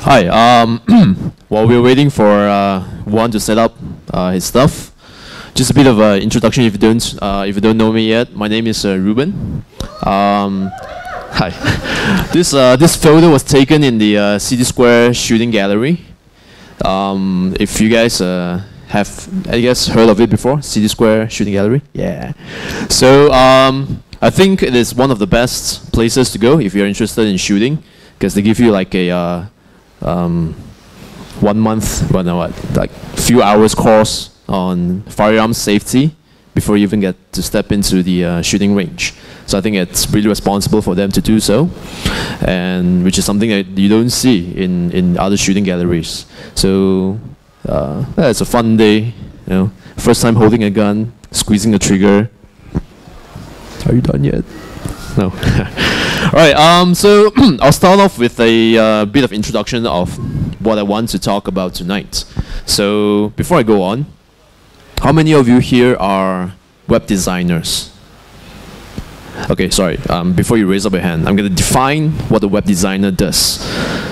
Hi. While we're waiting for Juan to set up his stuff, just a bit of an introduction if you don't know me yet. My name is Reuben. Hi. This photo was taken in the City Square shooting gallery. If you guys have, I guess, heard of it before, City Square shooting gallery. Yeah. So I think it is one of the best places to go if you're interested in shooting, because they give you like a 1 month, well, no, what, like few hours course on firearms safety before you even get to step into the shooting range. So I think it's really responsible for them to do so, and which is something that you don't see in other shooting galleries. So yeah, it's a fun day, you know. First time holding a gun, squeezing the trigger. Are you done yet? No. All right. So I'll start off with a bit of introduction of what I want to talk about tonight. So before I go on, how many of you here are web designers? Okay, sorry. Before you raise up your hand, I'm going to define what a web designer does.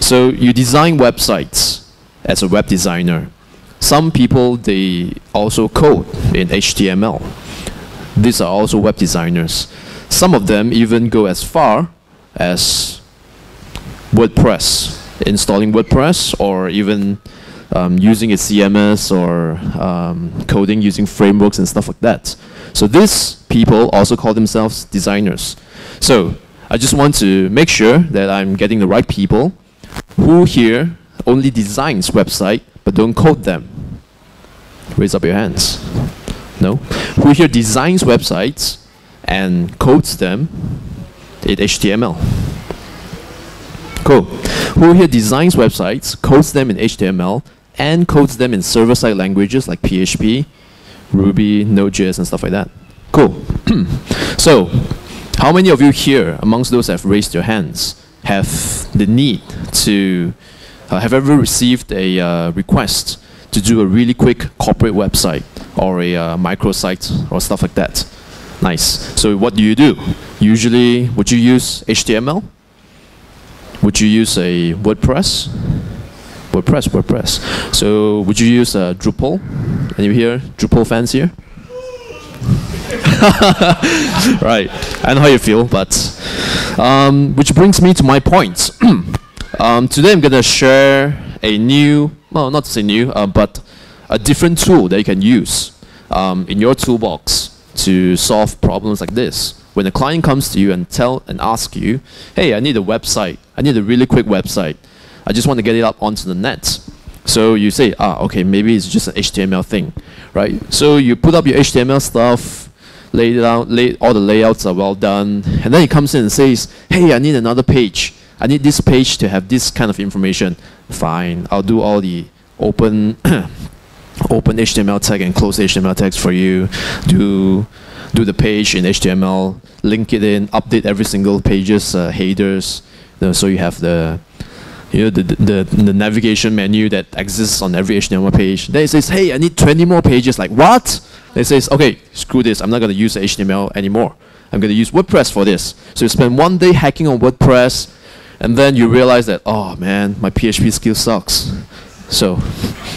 So you design websites as a web designer. Some people, they also code in HTML. These are also web designers. Some of them even go as far as WordPress, installing WordPress, or even using a CMS, or coding using frameworks and stuff like that. So these people also call themselves designers. So I just want to make sure that I'm getting the right people. Who here only designs website but don't code them? Raise up your hands. No? Who here designs websites and codes them in HTML? Cool. Who here designs websites, codes them in HTML, and codes them in server-side languages like PHP, Ruby, Node.js, and stuff like that? Cool. So, how many of you here, amongst those that have raised your hands, have the need to, have ever received a request to do a really quick corporate website or a microsite or stuff like that? Nice. So what do? Usually, would you use HTML? Would you use a WordPress? WordPress. So would you use Drupal? Any here Drupal fans here? Right. I know how you feel, but which brings me to my point. Today I'm gonna share a new, well, not to say new, but a different tool that you can use in your toolbox to solve problems like this. When a client comes to you and ask you, hey, I need a website. I need a really quick website. I just want to get it up onto the net. So you say, okay, maybe it's just an HTML thing, right? So you put up your HTML stuff, lay it out, all the layouts are well done, and then he comes in and says, hey, I need another page. I need this page to have this kind of information. Fine, I'll do all the open HTML tag and close HTML tags for you. Do the page in HTML, link it in, update every single page's headers, so you have the navigation menu that exists on every HTML page. Then it says, hey, I need 20 more pages. Like, what? Then it says, okay, screw this. I'm not going to use HTML anymore. I'm going to use WordPress for this. So you spend one day hacking on WordPress, and then you realize that, oh man, my PHP skill sucks. So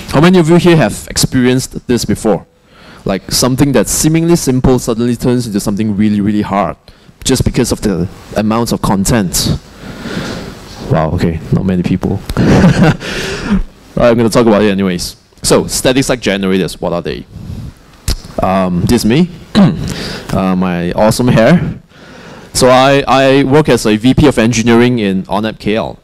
how many of you here have experienced this before? Like something that's seemingly simple suddenly turns into something really, really hard just because of the amounts of content. Wow, okay, not many people. I'm going to talk about it anyways. So, static site generators, what are they? This is me, my awesome hair. So I work as a VP of engineering in WebcampKL,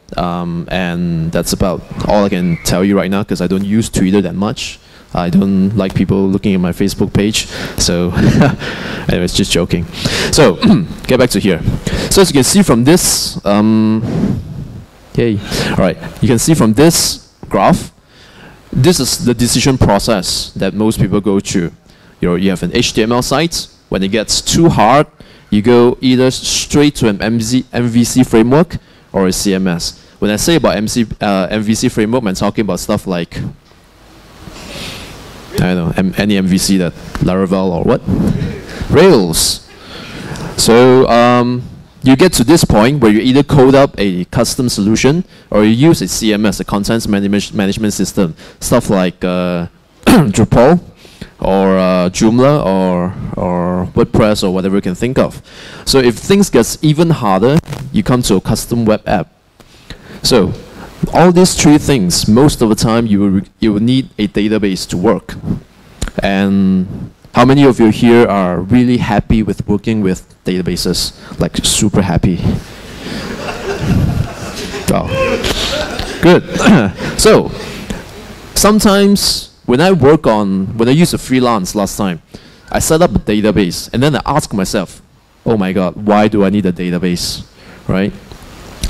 and that's about all I can tell you right now because I don't use Twitter that much. I don't like people looking at my Facebook page, so anyways, just joking. So get back to here. So as you can see from this, yay! All right, you can see from this graph, this is the decision process that most people go through. You have an HTML site. When it gets too hard, you go either straight to an MVC framework or a CMS. When I say about MVC framework, I'm talking about stuff like, I don't know, any MVC, that Laravel or what? Rails. So you get to this point where you either code up a custom solution or you use a CMS, a content management system, stuff like Drupal or Joomla or WordPress or whatever you can think of. So if things get even harder, you come to a custom web app. So all these three things, most of the time you will need a database to work. And how many of you here are really happy with working with databases? Like super happy? Oh, good. So sometimes when I use a freelance last time, I set up a database and then I ask myself, oh my God, why do I need a database, right?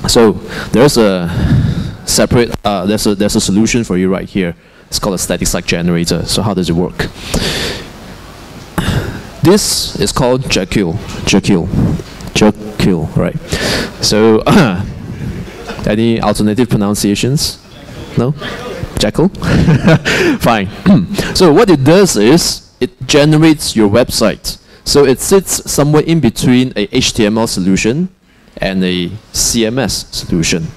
So there's a separate, there's a solution for you right here. It's called a static site generator. So how does it work? This is called Jackal, right? So any alternative pronunciations? No? Jackal? Fine. So what it does is it generates your website. So it sits somewhere in between a HTML solution and a CMS solution,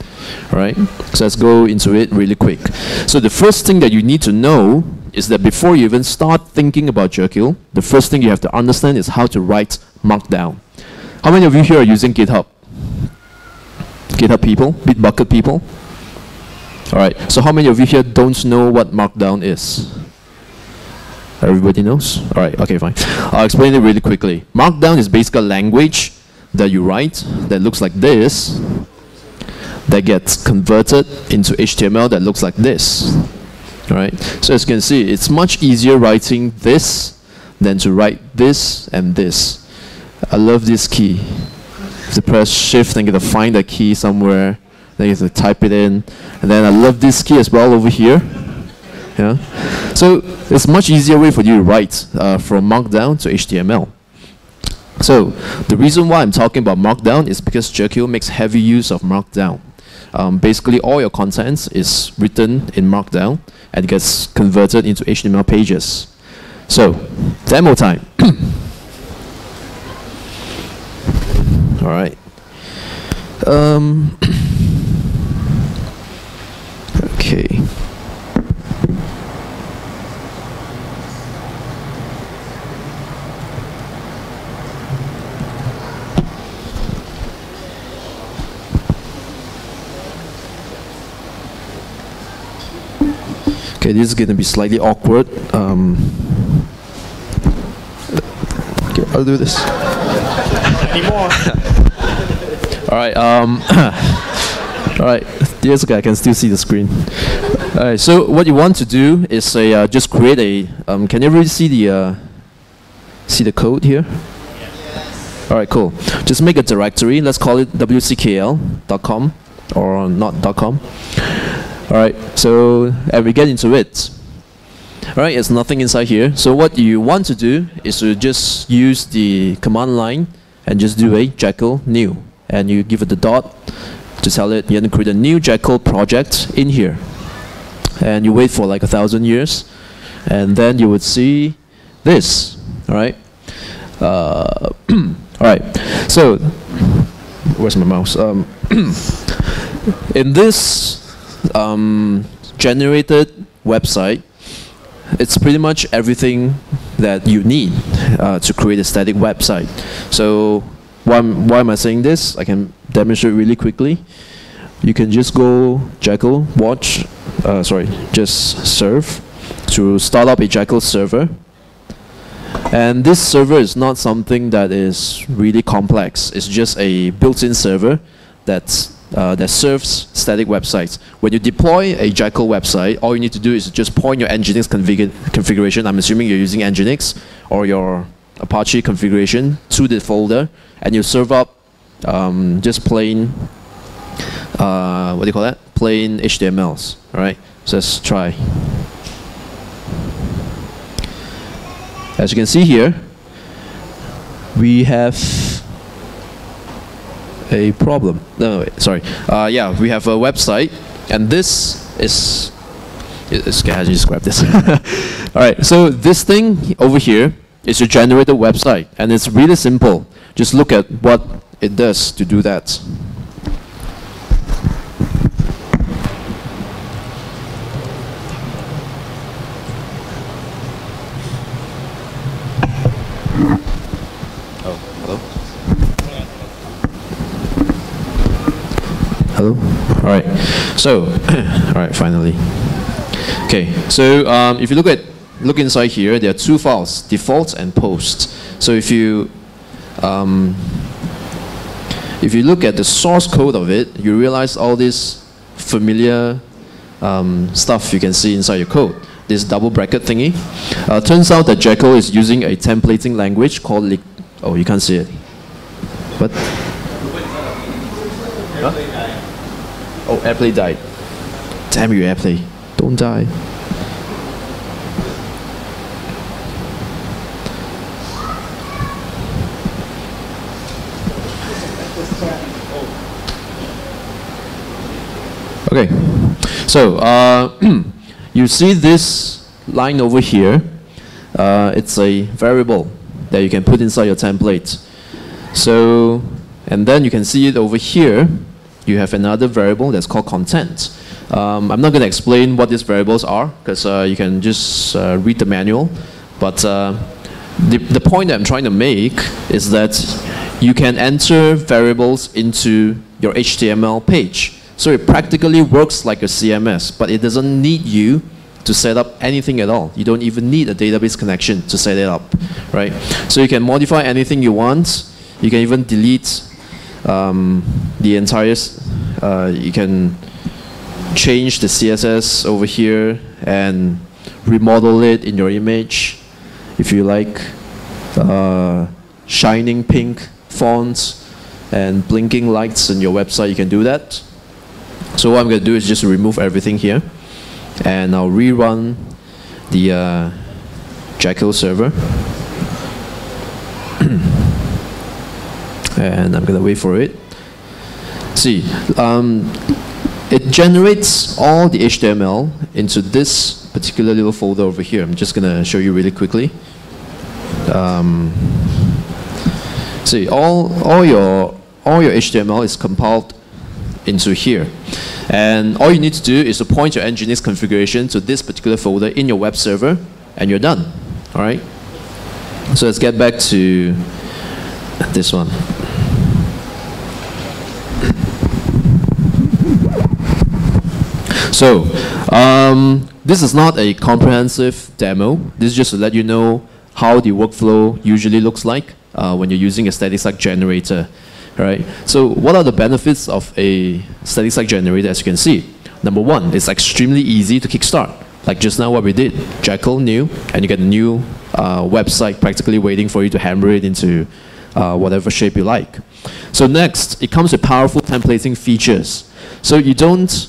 right? So let's go into it really quick. So the first thing that you need to know is that before you even start thinking about Jackal, the first thing you have to understand is how to write Markdown. How many of you here are using GitHub? GitHub people? Bitbucket people? All right, so how many of you here don't know what Markdown is? Everybody knows? All right, okay, fine. I'll explain it really quickly. Markdown is basically a language that you write that looks like this, that gets converted into HTML that looks like this. All right, so as you can see, it's much easier writing this than to write this and this. I love this key. To press Shift and you have to find the key somewhere, then you have to type it in, and then I love this key as well over here. Yeah, so it's a much easier way for you to write from Markdown to HTML. So the reason why I'm talking about Markdown is because Jackal makes heavy use of Markdown. Basically, all your content is written in Markdown and gets converted into HTML pages. So, demo time. All right. Okay. Okay, this is going to be slightly awkward. Okay, I'll do this. Anymore. All right. All right. Yes, okay. I can still see the screen. All right. So what you want to do is say just create a. Can you really see the code here? Yes. All right. Cool. Just make a directory. Let's call it WCKL.com or not .com. All right, so and we get into it. All right, there's nothing inside here. So what you want to do is to just use the command line and just do a Jackal new, and you give it the dot to tell it you're going to create a new Jackal project in here, and you wait for like 1,000 years, and then you would see this. All right. All right. So where's my mouse? In this generated website, it's pretty much everything that you need to create a static website. So why am I saying this? I can demonstrate really quickly. You can just go Jackal just serve to start up a Jackal server. And this server is not something that is really complex. It's just a built-in server that serves static websites. When you deploy a Jackal website, all you need to do is just point your Nginx configuration. I'm assuming you're using Nginx or your Apache configuration to the folder, and you serve up just plain what do you call that? Plain HTMLs. All right. So let's try. As you can see here, we have a problem. No, wait, sorry. Yeah, we have a website, and this is. Okay, I just grab this. All right. So this thing over here is your generated website, and it's really simple. Just look at what it does to do that. Hello? All right. So, all right, finally. Okay, so if you look inside here, there are two files, default and post. So if you look at the source code of it, you realize all this familiar stuff you can see inside your code. This double bracket thingy. Turns out that Jackal is using a templating language called oh, you can't see it. What? Huh? Oh, AirPlay died. Damn you, AirPlay. Don't die. Okay, so you see this line over here. It's a variable that you can put inside your template. So, and then you can see it over here. You have another variable that's called content. I'm not going to explain what these variables are because you can just read the manual. But the point that I'm trying to make is that you can enter variables into your HTML page. So it practically works like a CMS, but it doesn't need you to set up anything at all. You don't even need a database connection to set it up, right? So you can modify anything you want. You can even delete the entire, you can change the CSS over here and remodel it in your image. If you like shining pink fonts and blinking lights in your website, you can do that. So what I'm going to do is just remove everything here, and I'll rerun the Jackal server. And I'm going to wait for it. See, it generates all the HTML into this particular little folder over here. I'm just going to show you really quickly. See, all your HTML is compiled into here. And all you need to do is to point your nginx configuration to this particular folder in your web server, and you're done. All right? So let's get back to this one. So, this is not a comprehensive demo. This is just to let you know how the workflow usually looks like when you're using a static site generator. Right? So what are the benefits of a static site generator? As you can see, number one, it's extremely easy to kickstart. Like just now what we did, Jackal new, and you get a new website practically waiting for you to hammer it into whatever shape you like. So next, it comes with powerful templating features. So you don't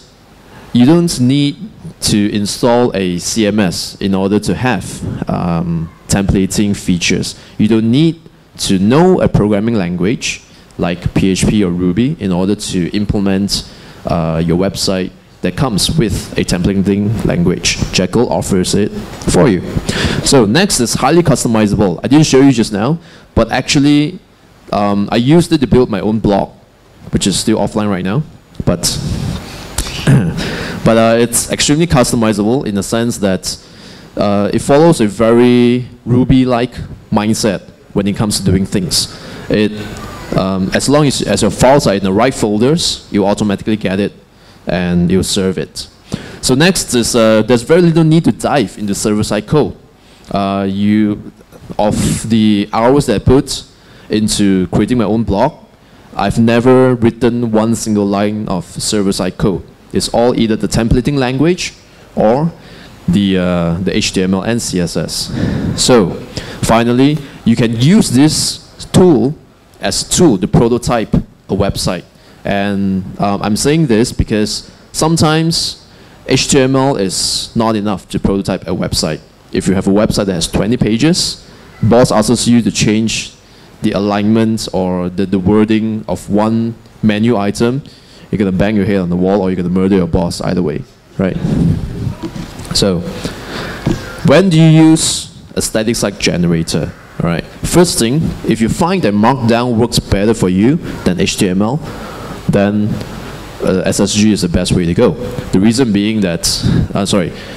need to install a CMS in order to have templating features. You don't need to know a programming language like PHP or Ruby in order to implement your website that comes with a templating language. Jackal offers it for you. So next is highly customizable. I didn't show you just now, but actually I used it to build my own blog, which is still offline right now. But it's extremely customizable in the sense that it follows a very Ruby-like mindset when it comes to doing things. As long as your files are in the right folders, you automatically get it and you'll serve it. So next is there's very little need to dive into server-side code. Of the hours that I put into creating my own blog, I've never written one single line of server-side code. It's all either the templating language or the HTML and CSS. So finally, you can use this tool as a tool to prototype a website. And I'm saying this because sometimes HTML is not enough to prototype a website. If you have a website that has 20 pages, boss asks you to change the alignment or the wording of one menu item, you're going to bang your head on the wall or you're going to murder your boss, either way, right? So when do you use a static site generator? All right. First thing, if you find that Markdown works better for you than HTML, then SSG is the best way to go. The reason being that,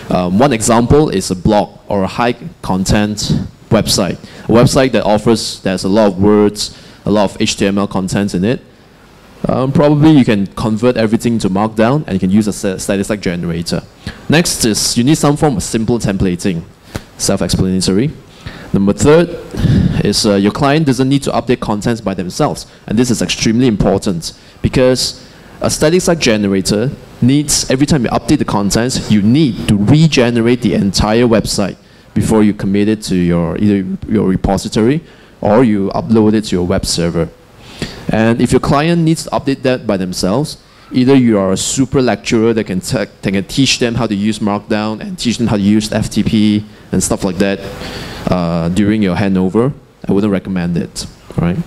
one example is a blog or a high content website. A website that there's a lot of words, a lot of HTML content in it. Probably you can convert everything to Markdown and you can use a static generator. Next is you need some form of simple templating, self-explanatory. Number third is your client doesn't need to update contents by themselves. And this is extremely important because a static site generator needs, every time you update the contents, you need to regenerate the entire website before you commit it to either your repository or you upload it to your web server. And if your client needs to update that by themselves, either you are a super lecturer that can teach them how to use Markdown and teach them how to use FTP and stuff like that during your handover, I wouldn't recommend it. All right.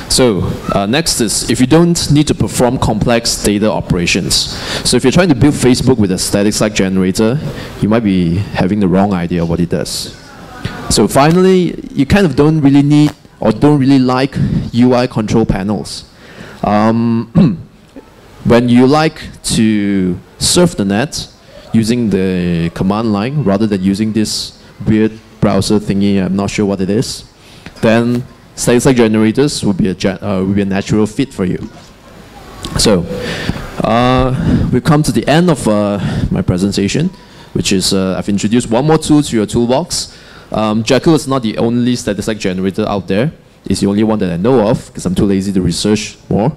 So next is if you don't need to perform complex data operations. So if you're trying to build Facebook with a static site generator, you might be having the wrong idea of what it does. So finally, you kind of don't really need or don't really like UI control panels. When you like to surf the net using the command line rather than using this weird browser thingy, I'm not sure what it is, then static site generators would be a natural fit for you. So we've come to the end of my presentation, which is I've introduced one more tool to your toolbox. Jackal is not the only static site generator out there. It's the only one that I know of because I'm too lazy to research more.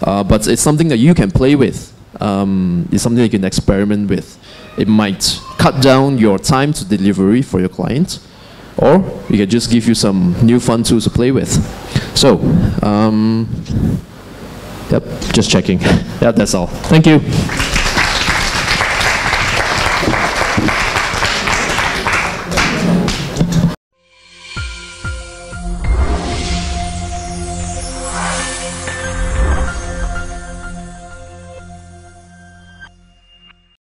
But it's something that you can play with. It's something you can experiment with. It might cut down your time to delivery for your client, or we can just give you some new fun tools to play with. So, yep, just checking. Yeah, that's all. Thank you.